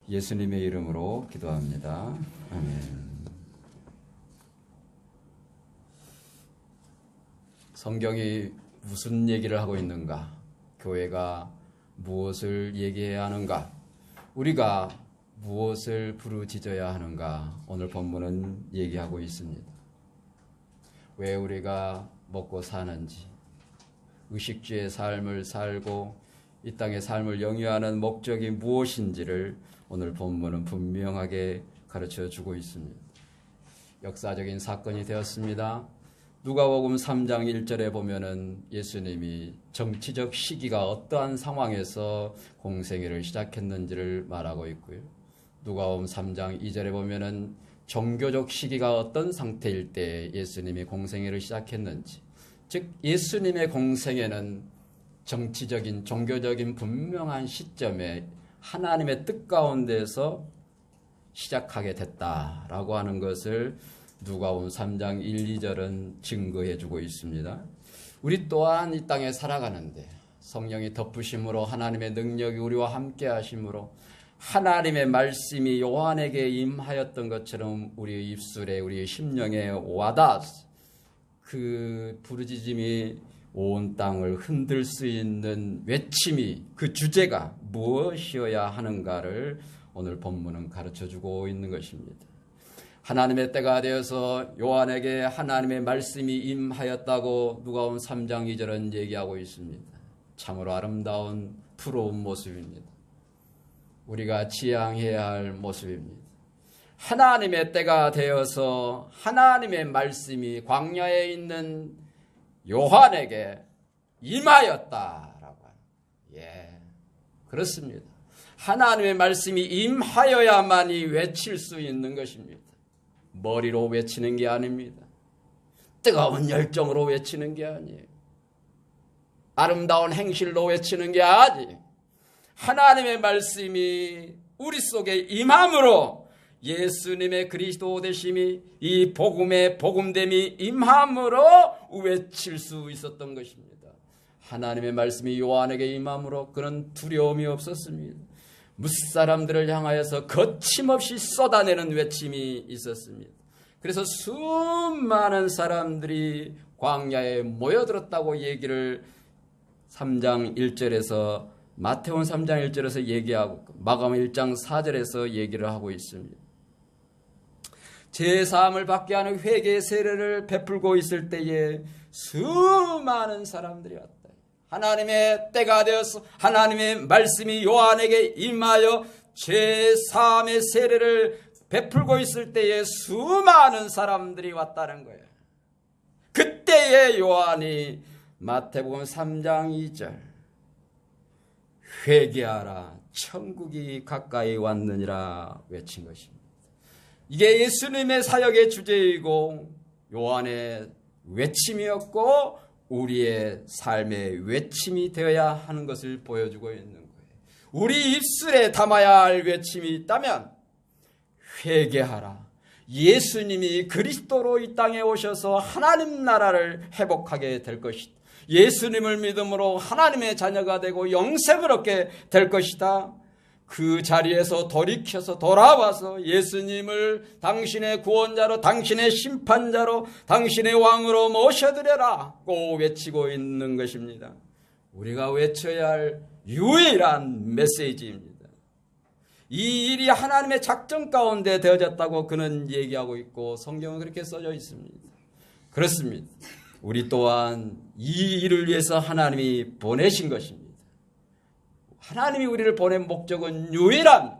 예수님의 이름으로 기도합니다. 아멘. 성경이 무슨 얘기를 하고 있는가? 교회가 무엇을 얘기해야 하는가? 우리가 무엇을 부르짖어야 하는가? 오늘 본문은 얘기하고 있습니다. 왜 우리가 먹고 사는지, 의식주의 삶을 살고 이 땅의 삶을 영위하는 목적이 무엇인지를 오늘 본문은 분명하게 가르쳐주고 있습니다. 역사적인 사건이 되었습니다. 누가복음 3장 1절에 보면은 예수님이 정치적 시기가 어떠한 상황에서 공생애를 시작했는지를 말하고 있고요. 누가복음 3장 2절에 보면은 종교적 시기가 어떤 상태일 때 예수님이 공생애를 시작했는지, 즉 예수님의 공생애는 정치적인 종교적인 분명한 시점에 하나님의 뜻 가운데서 시작하게 됐다라고 하는 것을 누가복음 3장 1, 2절은 증거해 주고 있습니다. 우리 또한 이 땅에 살아가는데 성령이 덮으심으로 하나님의 능력이 우리와 함께 하심으로 하나님의 말씀이 요한에게 임하였던 것처럼 우리의 입술에 우리의 심령에 와닿아서 그 부르짖음이 온 땅을 흔들 수 있는 외침이, 그 주제가 무엇이어야 하는가를 오늘 본문은 가르쳐주고 있는 것입니다. 하나님의 때가 되어서 요한에게 하나님의 말씀이 임하였다고 누가복음 3장 2절은 얘기하고 있습니다. 참으로 아름다운 부러운 모습입니다. 우리가 지향해야 할 모습입니다. 하나님의 때가 되어서 하나님의 말씀이 광야에 있는 요한에게 임하였다라고 합니다. 그렇습니다. 하나님의 말씀이 임하여야만이 외칠 수 있는 것입니다. 머리로 외치는 게 아닙니다. 뜨거운 열정으로 외치는 게 아니에요. 아름다운 행실로 외치는 게 아니에요. 하나님의 말씀이 우리 속에 임함으로 예수님의 그리스도 되심이, 이 복음의 복음됨이 임함으로 외칠 수 있었던 것입니다. 하나님의 말씀이 요한에게 임함으로 그는 두려움이 없었습니다. 무사람들을 향하여서 거침없이 쏟아내는 외침이 있었습니다. 그래서 수많은 사람들이 광야에 모여들었다고 얘기를 3장 1절에서 마태복음 3장 1절에서 얘기하고 마가복음 1장 4절에서 얘기를 하고 있습니다. 제사함을 받게 하는 회개의 세례를 베풀고 있을 때에 수많은 사람들이 왔다. 하나님의 때가 되어서 하나님의 말씀이 요한에게 임하여 제사함의 세례를 베풀고 있을 때에 수많은 사람들이 왔다는 거예요. 그때에 요한이 마태복음 3장 2절 회개하라 천국이 가까이 왔느니라 외친 것입니다. 이게 예수님의 사역의 주제이고 요한의 외침이었고 우리의 삶의 외침이 되어야 하는 것을 보여주고 있는 거예요. 우리 입술에 담아야 할 외침이 있다면 회개하라. 예수님이 그리스도로 이 땅에 오셔서 하나님 나라를 회복하게 될 것이다. 예수님을 믿음으로 하나님의 자녀가 되고 영생을 얻게 될 것이다. 그 자리에서 돌이켜서 돌아와서 예수님을 당신의 구원자로, 당신의 심판자로, 당신의 왕으로 모셔드려라고 외치고 있는 것입니다. 우리가 외쳐야 할 유일한 메시지입니다. 이 일이 하나님의 작전 가운데 되어졌다고 그는 얘기하고 있고 성경은 그렇게 써져 있습니다. 그렇습니다. 우리 또한 이 일을 위해서 하나님이 보내신 것입니다. 하나님이 우리를 보낸 목적은 유일한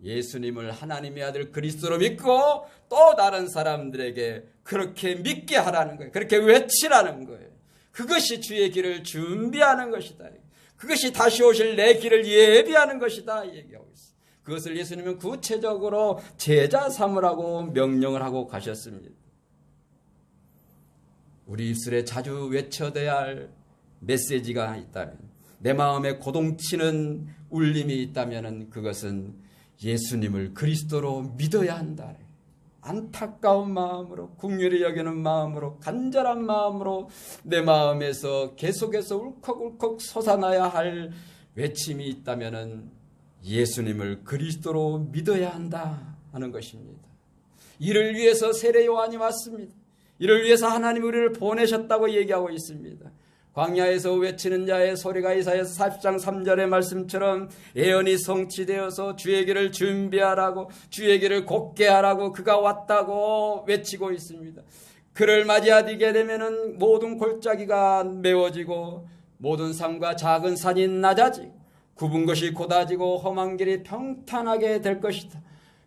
예수님을 하나님의 아들 그리스도로 믿고 또 다른 사람들에게 그렇게 믿게 하라는 거예요. 그렇게 외치라는 거예요. 그것이 주의 길을 준비하는 것이다. 그것이 다시 오실 내 길을 예비하는 것이다 얘기하고 있어요. 그것을 예수님은 구체적으로 제자 삼으라고 명령을 하고 가셨습니다. 우리 입술에 자주 외쳐져야 할 메시지가 있다면, 내 마음에 고동치는 울림이 있다면 그것은 예수님을 그리스도로 믿어야 한다. 안타까운 마음으로, 긍휼히 여기는 마음으로, 간절한 마음으로 내 마음에서 계속해서 울컥울컥 솟아나야 할 외침이 있다면 예수님을 그리스도로 믿어야 한다 하는 것입니다. 이를 위해서 세례 요한이 왔습니다. 이를 위해서 하나님이 우리를 보내셨다고 얘기하고 있습니다. 광야에서 외치는 자의 소리가 이사야서 40장 3절의 말씀처럼 예언이 성취되어서 주의 길을 준비하라고, 주의 길을 곧게 하라고 그가 왔다고 외치고 있습니다. 그를 맞이하게 되면은 모든 골짜기가 메워지고 모든 산과 작은 산이 낮아지고 굽은 것이 곧아지고 험한 길이 평탄하게 될 것이다.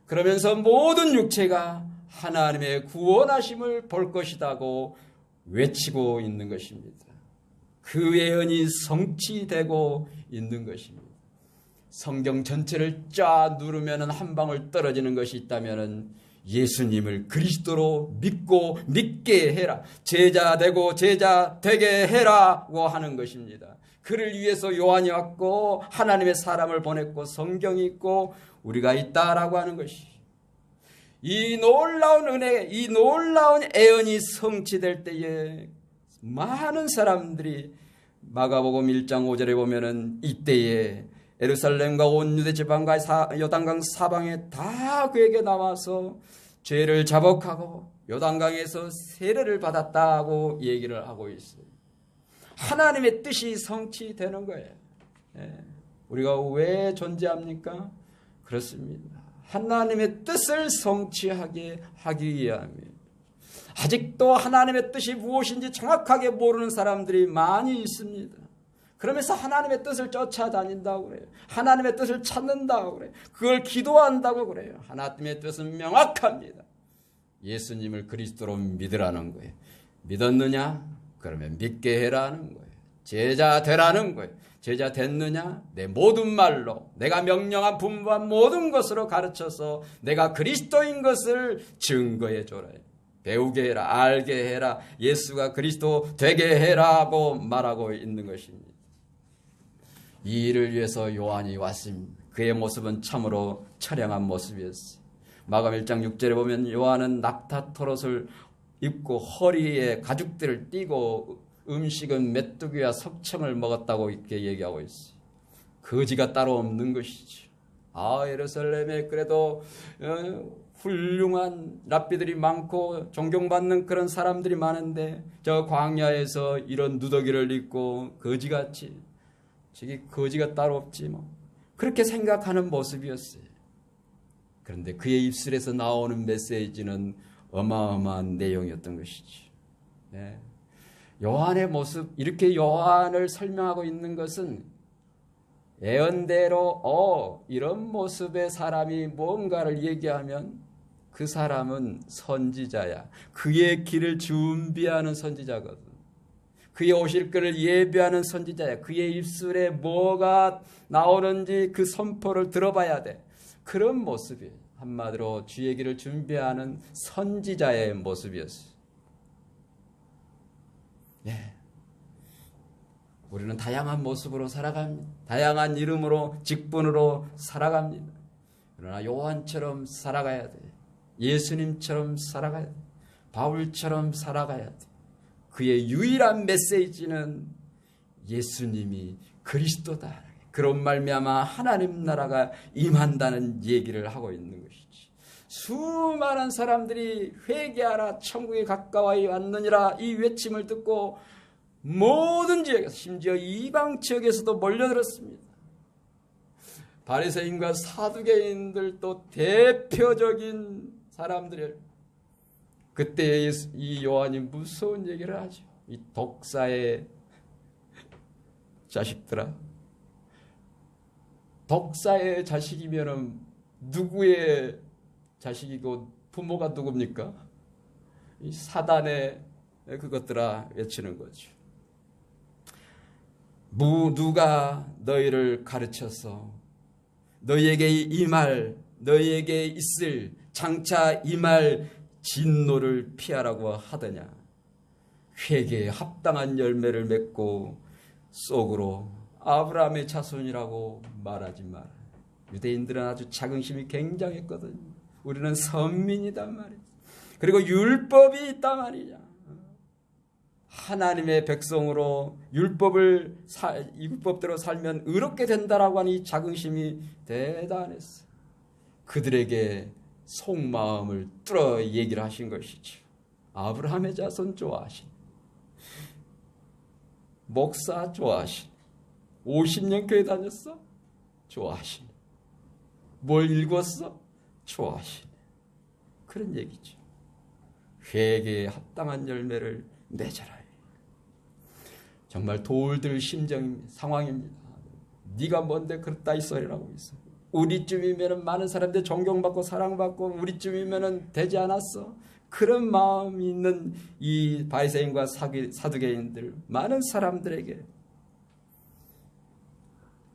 그러면서 모든 육체가 하나님의 구원하심을 볼 것이다고 외치고 있는 것입니다. 그 예언이 성취되고 있는 것입니다. 성경 전체를 쫙 누르면 한 방울 떨어지는 것이 있다면 예수님을 그리스도로 믿게 해라. 제자 되고 제자 되게 해라고 하는 것입니다. 그를 위해서 요한이 왔고 하나님의 사람을 보냈고 성경이 있고 우리가 있다라고 하는 것이, 이 놀라운 은혜, 이 놀라운 애언이 성취될 때에 많은 사람들이 마가복음 1장 5절에 보면은 이때에 예루살렘과 온 유대 지방과 요단강 사방에 다 그에게 나와서 죄를 자복하고 요단강에서 세례를 받았다고 얘기를 하고 있어요. 하나님의 뜻이 성취되는 거예요. 우리가 왜 존재합니까? 그렇습니다. 하나님의 뜻을 성취하게 하기 위함입니다. 아직도 하나님의 뜻이 무엇인지 정확하게 모르는 사람들이 많이 있습니다. 그러면서 하나님의 뜻을 쫓아다닌다고 그래요. 하나님의 뜻을 찾는다고 그래요. 그걸 기도한다고 그래요. 하나님의 뜻은 명확합니다. 예수님을 그리스도로 믿으라는 거예요. 믿었느냐? 그러면 믿게 해라는 거예요. 제자 되라는 거예요. 제자 됐느냐? 내 모든 말로 내가 명령한 분부한 모든 것으로 가르쳐서 내가 그리스도인 것을 증거해 줘라. 배우게 해라. 알게 해라. 예수가 그리스도 되게 해라고 말하고 있는 것입니다. 이 일을 위해서 요한이 왔습니다. 그의 모습은 참으로 처량한 모습이었어요. 마가복음 1장 6절에 보면 요한은 낙타토롯을 입고 허리에 가죽들을 띠고 음식은 메뚜기와 석청을 먹었다고 이렇게 얘기하고 있어요. 거지가 따로 없는 것이죠. 예루살렘에 그래도 훌륭한 랍비들이 많고 존경받는 그런 사람들이 많은데 저 광야에서 이런 누더기를 입고 거지같이, 저기 거지가 따로 없지 뭐, 그렇게 생각하는 모습이었어요. 그런데 그의 입술에서 나오는 메시지는 어마어마한 내용이었던 것이죠. 네. 요한의 모습, 이렇게 요한을 설명하고 있는 것은 예언대로 이런 모습의 사람이 뭔가를 얘기하면 그 사람은 선지자야. 그의 길을 준비하는 선지자거든. 그의 오실 것을 예비하는 선지자야. 그의 입술에 뭐가 나오는지 그 선포를 들어봐야 돼. 그런 모습이에요. 한마디로 주의 길을 준비하는 선지자의 모습이었어요. 우리는 다양한 모습으로 살아갑니다. 다양한 이름으로, 직분으로 살아갑니다. 그러나 요한처럼 살아가야 돼. 예수님처럼 살아가야 돼. 바울처럼 살아가야 돼. 그의 유일한 메시지는 예수님이 그리스도다. 그런 말미암아 하나님 나라가 임한다는 얘기를 하고 있는 것이지. 수많은 사람들이 회개하라, 천국에 가까이 왔느니라 이 외침을 듣고 모든 지역에서, 심지어 이방 지역에서도 몰려들었습니다. 바리새인과 사두개인들도 대표적인 사람들이에요. 그때 이 요한이 무서운 얘기를 하죠. 이 독사의 자식들아, 독사의 자식이면은 누구의 자식이고 부모가 누굽니까? 이 사단의 그것들아 외치는 거죠. 누가 너희를 가르쳐서 너희에게 임할, 너희에게 있을, 장차 임할 진노를 피하라고 하더냐. 회개에 합당한 열매를 맺고 속으로 아브라함의 자손이라고 말하지 마라. 유대인들은 아주 자긍심이 굉장했거든요. 우리는 선민이단 말이야. 그리고 율법이 있단 말이야. 하나님의 백성으로 율법대로 살면 의롭게 된다라고 하는 이 자긍심이 대단했어요. 그들에게 속마음을 뚫어 얘기를 하신 것이죠. 아브라함의 자손 좋아하신, 목사 좋아하신, 50년 교회 다녔어? 좋아하신, 뭘 읽었어? 좋아하신, 그런 얘기죠. 회개에 합당한 열매를 맺어라. 정말 돌들 심정입니다. 상황입니다. 네가 뭔데 그렇다 이 소리라고 있어. 우리쯤이면 많은 사람들 존경받고 사랑받고 우리쯤이면 되지 않았어. 그런 마음이 있는 이 바리새인과 사두개인들, 많은 사람들에게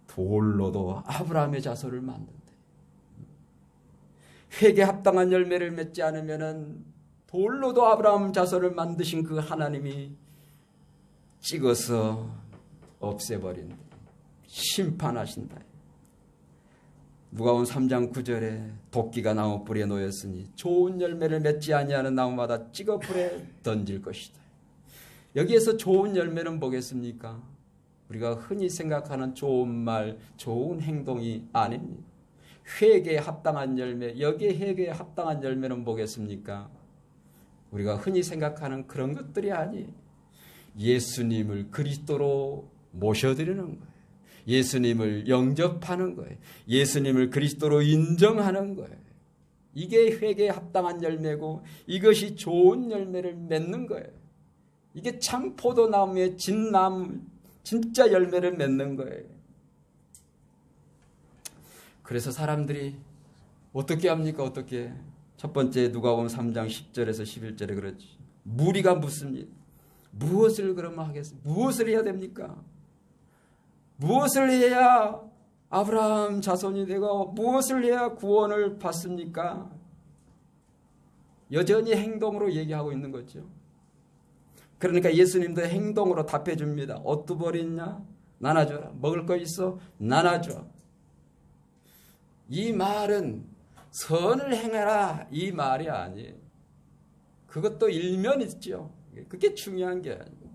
돌로도 아브라함의 자손을 만든대. 회개에 합당한 열매를 맺지 않으면 돌로도 아브라함 자손을 만드신 그 하나님이 찍어서 없애버린다. 심판하신다. 누가복음 3장 9절에 도끼가 나무 뿌리에 놓였으니 좋은 열매를 맺지 아니하는 나무마다 찍어 불에 던질 것이다. 여기에서 좋은 열매는 뭐겠습니까? 우리가 흔히 생각하는 좋은 말, 좋은 행동이 아닙니다. 회개에 합당한 열매, 여기에 회개에 합당한 열매는 뭐겠습니까? 우리가 흔히 생각하는 그런 것들이 아니에요. 예수님을 그리스도로 모셔드리는 거예요. 예수님을 영접하는 거예요. 예수님을 그리스도로 인정하는 거예요. 이게 회개에 합당한 열매고 이것이 좋은 열매를 맺는 거예요. 이게 참 포도나무의 진나무, 진짜 열매를 맺는 거예요. 그래서 사람들이 어떻게 합니까? 어떻게? 첫 번째 누가복음 3장 10절에서 11절에 그렇지. 무리가 묻습니다. 무엇을 그러면 하겠습니까? 무엇을 해야 됩니까? 무엇을 해야 아브라함 자손이 되고 무엇을 해야 구원을 받습니까? 여전히 행동으로 얘기하고 있는 거죠. 그러니까 예수님도 행동으로 답해 줍니다. 옷두벌 있냐? 나눠줘라. 먹을 거 있어? 나눠줘. 이 말은 선을 행해라 이 말이 아니에요. 그것도 일면 있죠. 그게 중요한 게 아니에요.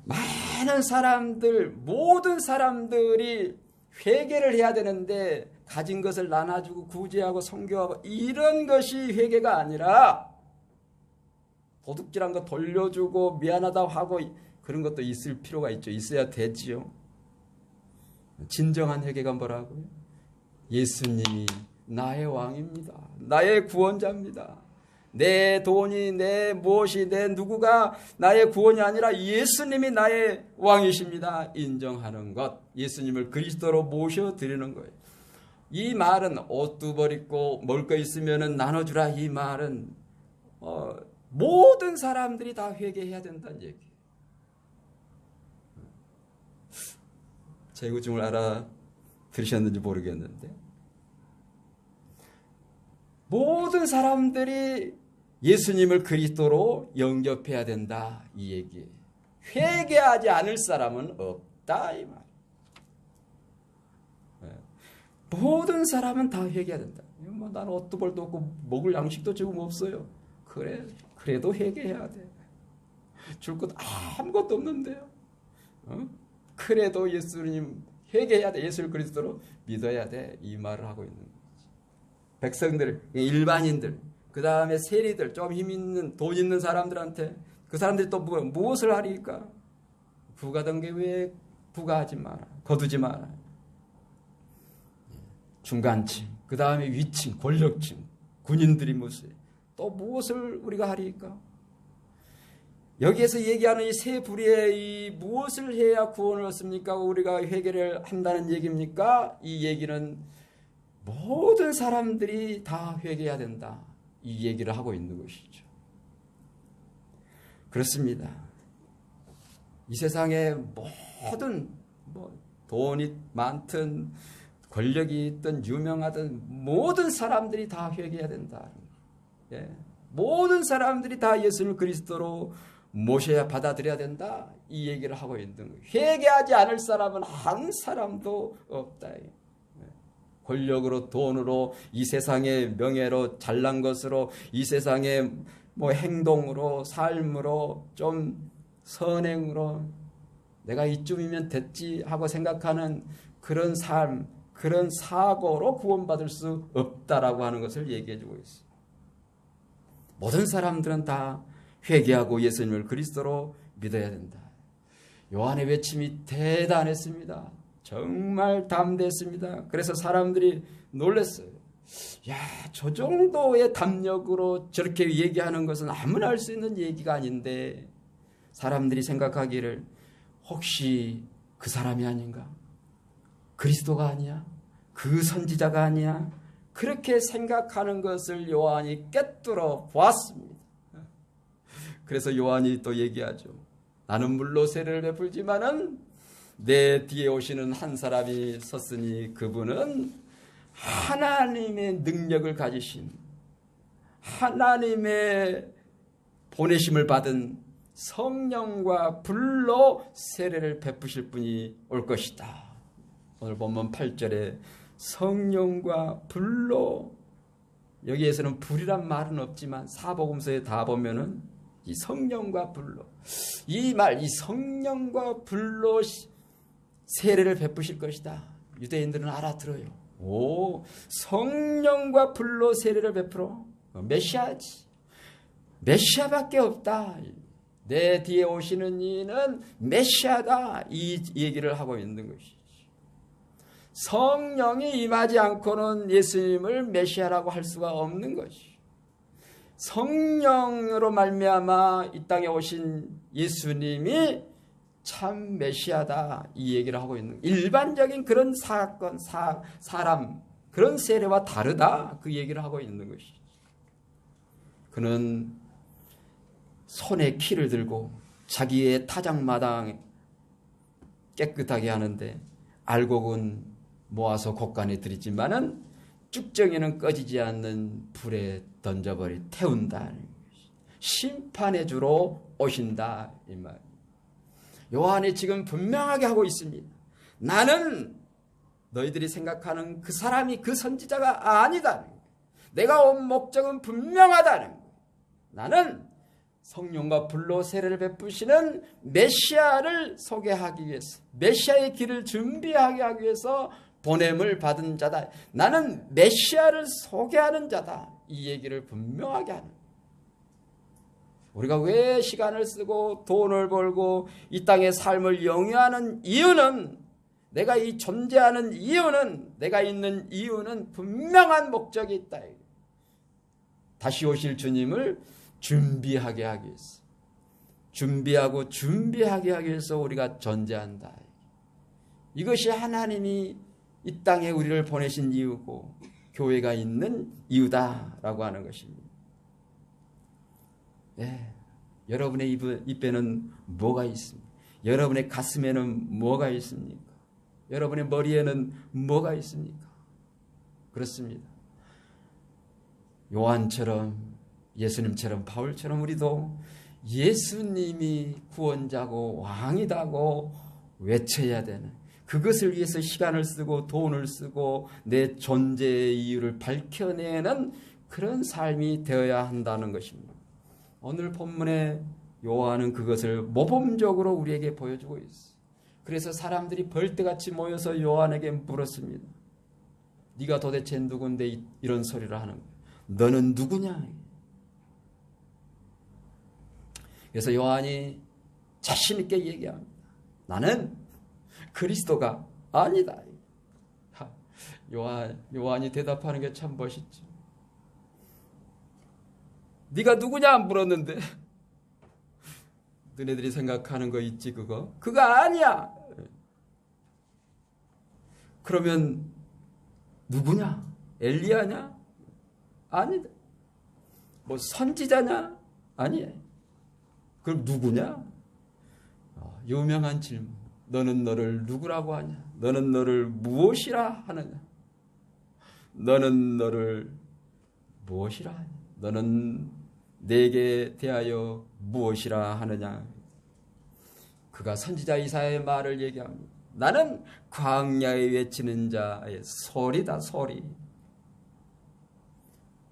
많은 사람들, 모든 사람들이 회개를 해야 되는데 가진 것을 나눠주고 구제하고 선교하고 이런 것이 회개가 아니라 도둑질한 거 돌려주고 미안하다고 하고 그런 것도 있을 필요가 있죠. 있어야 되지요. 진정한 회개가 뭐라고요? 예수님이 나의 왕입니다. 나의 구원자입니다. 내 돈이, 내 무엇이, 내 누구가 나의 구원이 아니라 예수님이 나의 왕이십니다. 인정하는 것. 예수님을 그리스도로 모셔드리는 거예요. 이 말은 옷 두 벌 입고 먹을 거 있으면 나눠주라. 이 말은 모든 사람들이 다 회개해야 된다는 얘기예요. 제구중을 알아들으셨는지 모르겠는데 모든 사람들이 예수님을 그리스도로 영접해야 된다 이 얘기예요. 회개하지 않을 사람은 없다 이 말. 모든 사람은 다 회개해야 된다. 뭐 나는 옷도 벌도 없고 먹을 양식도 지금 없어요. 그래도 회개해야 돼. 줄 것 아무것도 없는데요. 그래도 예수님 회개해야 돼. 예수 그리스도로 믿어야 돼. 이 말을 하고 있는 거지. 백성들, 일반인들, 그 다음에 세리들, 좀 힘 있는, 돈 있는 사람들한테 그 사람들이 또 무엇을 하리까? 부가던 게 왜 부가하지 마라. 거두지 마라. 중간층, 그 다음에 위층, 권력층, 군인들이 또 무엇을 우리가 하리까? 여기에서 얘기하는 이 세 부류의 이 무엇을 해야 구원을 얻습니까? 우리가 회개를 한다는 얘기입니까? 이 얘기는 모든 사람들이 다 회개해야 된다. 이 얘기를 하고 있는 것이죠. 그렇습니다. 이 세상에 모든 돈이 많든 권력이 있든 유명하든 모든 사람들이 다 회개해야 된다. 예. 모든 사람들이 다 예수를 그리스도로 모셔야 받아들여야 된다. 이 얘기를 하고 있는 거예요. 회개하지 않을 사람은 한 사람도 없다. 권력으로 돈으로 이 세상의 명예로 잘난 것으로 이 세상의 뭐 행동으로, 삶으로, 좀 선행으로 내가 이쯤이면 됐지 하고 생각하는 그런 삶, 그런 사고로 구원받을 수 없다라고 하는 것을 얘기해 주고 있어요. 모든 사람들은 다 회개하고 예수님을 그리스도로 믿어야 된다. 요한의 외침이 대단했습니다. 정말 담대했습니다. 그래서 사람들이 놀랐어요. 야, 저 정도의 담력으로 저렇게 얘기하는 것은 아무나 할 수 있는 얘기가 아닌데, 사람들이 생각하기를 혹시 그 사람이 아닌가? 그리스도가 아니야? 그 선지자가 아니야? 그렇게 생각하는 것을 요한이 꿰뚫어 보았습니다. 그래서 요한이 또 얘기하죠. 나는 물로 세례를 베풀지만은 내 뒤에 오시는 한 사람이 섰으니 그분은 하나님의 능력을 가지신, 하나님의 보내심을 받은 성령과 불로 세례를 베푸실 분이 올 것이다. 오늘 본문 8절에 성령과 불로, 여기에서는 불이란 말은 없지만 사복음서에 다 보면은 이 성령과 불로, 이 말, 이 성령과 불로 세례를 베푸실 것이다. 유대인들은 알아들어요. 오, 성령과 불로 세례를 베풀어? 메시아지. 메시아밖에 없다. 내 뒤에 오시는 이는 메시아다. 이 얘기를 하고 있는 것이지. 성령이 임하지 않고는 예수님을 메시아라고 할 수가 없는 것이. 성령으로 말미암아 이 땅에 오신 예수님이 참 메시아다. 이 얘기를 하고 있는, 일반적인 그런 사건, 사람, 그런 세례와 다르다. 그 얘기를 하고 있는 것이지. 그는 손에 키를 들고 자기의 타작마당 깨끗하게 하는데 알곡은 모아서 곳간에 들이지만은 쭉정이는 꺼지지 않는 불에 던져버리 태운다. 심판의 주로 오신다. 이 말. 요한이 지금 분명하게 하고 있습니다. 나는 너희들이 생각하는 그 사람이, 그 선지자가 아니다. 내가 온 목적은 분명하다는 거예요. 나는 성령과 불로 세례를 베푸시는 메시아를 소개하기 위해서, 메시아의 길을 준비하게 하기 위해서 보냄을 받은 자다. 나는 메시아를 소개하는 자다. 이 얘기를 분명하게 하는 거예요. 우리가 왜 시간을 쓰고 돈을 벌고 이 땅의 삶을 영위하는 이유는, 내가 이 존재하는 이유는, 내가 있는 이유는 분명한 목적이 있다. 다시 오실 주님을 준비하게 하기 위해서, 준비하게 하기 위해서 우리가 존재한다. 이것이 하나님이 이 땅에 우리를 보내신 이유고 교회가 있는 이유다라고 하는 것입니다. 네, 여러분의 입에는 뭐가 있습니까? 여러분의 가슴에는 뭐가 있습니까? 여러분의 머리에는 뭐가 있습니까? 그렇습니다. 요한처럼, 예수님처럼, 바울처럼 우리도 예수님이 구원자고 왕이다고 외쳐야 되는, 그것을 위해서 시간을 쓰고 돈을 쓰고 내 존재의 이유를 밝혀내는 그런 삶이 되어야 한다는 것입니다. 오늘 본문에 요한은 그것을 모범적으로 우리에게 보여주고 있어요. 그래서 사람들이 벌떼같이 모여서 요한에게 물었습니다. 네가 도대체 누군데 이런 소리를 하는 거야? 너는 누구냐? 그래서 요한이 자신 있게 얘기합니다. 나는 그리스도가 아니다. 요한이 대답하는 게 참 멋있지. 네가 누구냐 물었는데 너네들이 생각하는 거 있지, 그거 아니야. 그러면 누구냐? 엘리야냐? 아니다. 뭐 선지자냐? 아니야. 그럼 누구냐? 유명한 질문. 너는 너를 누구라고 하냐? 너는 너를 무엇이라 하느냐? 너는 너를 무엇이라 하냐? 너는 내게 대하여 무엇이라 하느냐? 그가 선지자 이사야의 말을 얘기합니다. 나는 광야에 외치는 자의 소리다, 소리.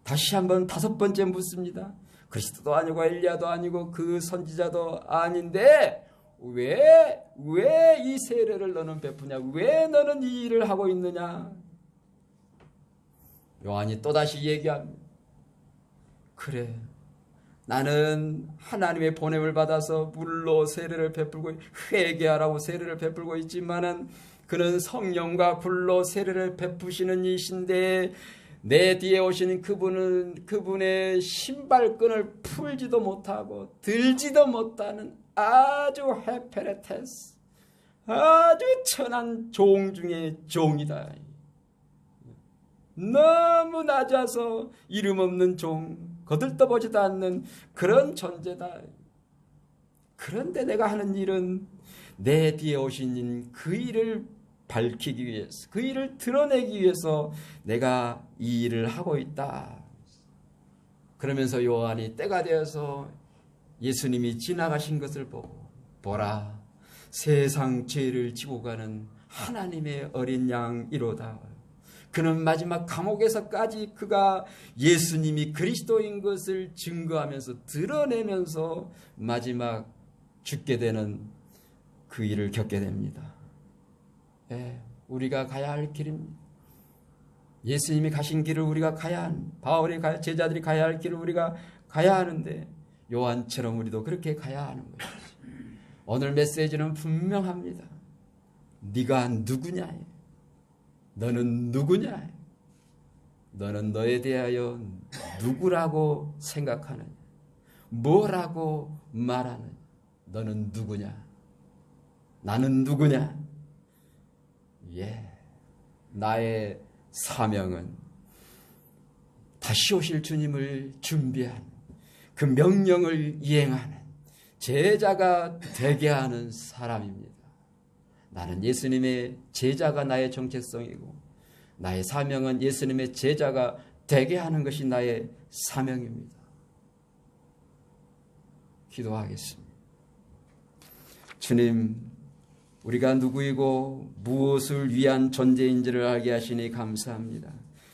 다시 한번 5번째 묻습니다. 그리스도도 아니고 엘리야도 아니고 그 선지자도 아닌데 왜 이 세례를 너는 베푸냐? 왜 너는 이 일을 하고 있느냐? 요한이 또다시 얘기합니다. 그래, 나는 하나님의 보냄을 받아서 물로 세례를 베풀고 회개하라고 세례를 베풀고 있지만은 그는 성령과 불로 세례를 베푸시는 이신데 내 뒤에 오신 그분의 신발끈을 풀지도 못하고 들지도 못하는 아주 헤페레테스, 아주 천한 종 중에 종이다. 너무 낮아서 이름 없는 종, 거들떠보지도 않는 그런 존재다. 그런데 내가 하는 일은 내 뒤에 오신 그 일을 밝히기 위해서, 그 일을 드러내기 위해서 내가 이 일을 하고 있다. 그러면서 요한이 때가 되어서 예수님이 지나가신 것을 보고 보라, 세상 죄를 지고 가는 하나님의 어린 양이로다. 그는 마지막 감옥에서까지 그가 예수님이 그리스도인 것을 증거하면서 드러내면서 마지막 죽게 되는 그 일을 겪게 됩니다. 우리가 가야 할 길입니다. 예수님이 가신 길을 우리가 가야 하는, 제자들이 가야 할 길을 우리가 가야 하는데 요한처럼 우리도 그렇게 가야 하는 거예요. 오늘 메시지는 분명합니다. 네가 누구냐? 너는 누구냐? 너는 너에 대하여 누구라고 생각하느냐? 뭐라고 말하느냐? 너는 누구냐? 나는 누구냐? 나의 사명은 다시 오실 주님을 준비한 그 명령을 이행하는 제자가 되게 하는 사람입니다. 나는 예수님의 제자가 나의 정체성이고 나의 사명은 예수님의 제자가 되게 하는 것이 나의 사명입니다. 기도하겠습니다. 주님, 우리가 누구이고 무엇을 위한 존재인지를 알게 하시니 감사합니다.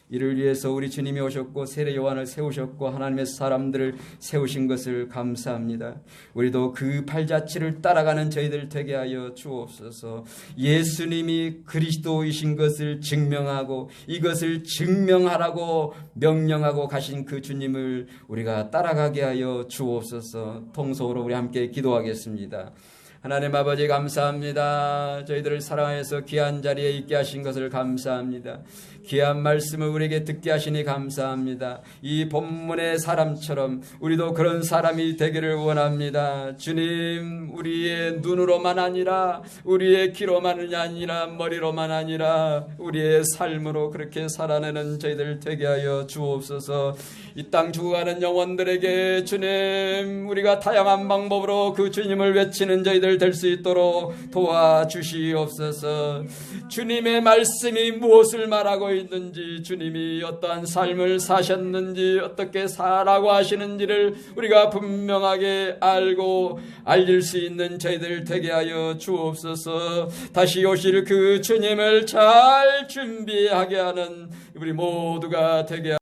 이를 위해서 우리 주님이 오셨고 세례 요한을 세우셨고 하나님의 사람들을 세우신 것을 감사합니다. 우리도 그 발자취를 따라가는 저희들 되게 하여 주옵소서. 예수님이 그리스도이신 것을 증명하고 이것을 증명하라고 명령하고 가신 그 주님을 우리가 따라가게 하여 주옵소서. 통성으로 우리 함께 기도하겠습니다. 하나님 아버지 감사합니다. 저희들을 사랑해서 귀한 자리에 있게 하신 것을 감사합니다. 귀한 말씀을 우리에게 듣게 하시니 감사합니다. 이 본문의 사람처럼 우리도 그런 사람이 되기를 원합니다. 주님, 우리의 눈으로만 아니라 우리의 귀로만 아니라 머리로만 아니라 우리의 삶으로 그렇게 살아내는 저희들 되게 하여 주옵소서. 이 땅 죽어가는 영혼들에게 주님, 우리가 다양한 방법으로 그 주님을 외치는 저희들 될 수 있도록 도와주시옵소서. 주님의 말씀이 무엇을 말하고 있는지, 주님이 어떠한 삶을 사셨는지, 어떻게 살라고 하시는지를 우리가 분명하게 알고 알릴 수 있는 저희들 되게 하여 주옵소서. 다시 오실 그 주님을 잘 준비하게 하는 우리 모두가 되게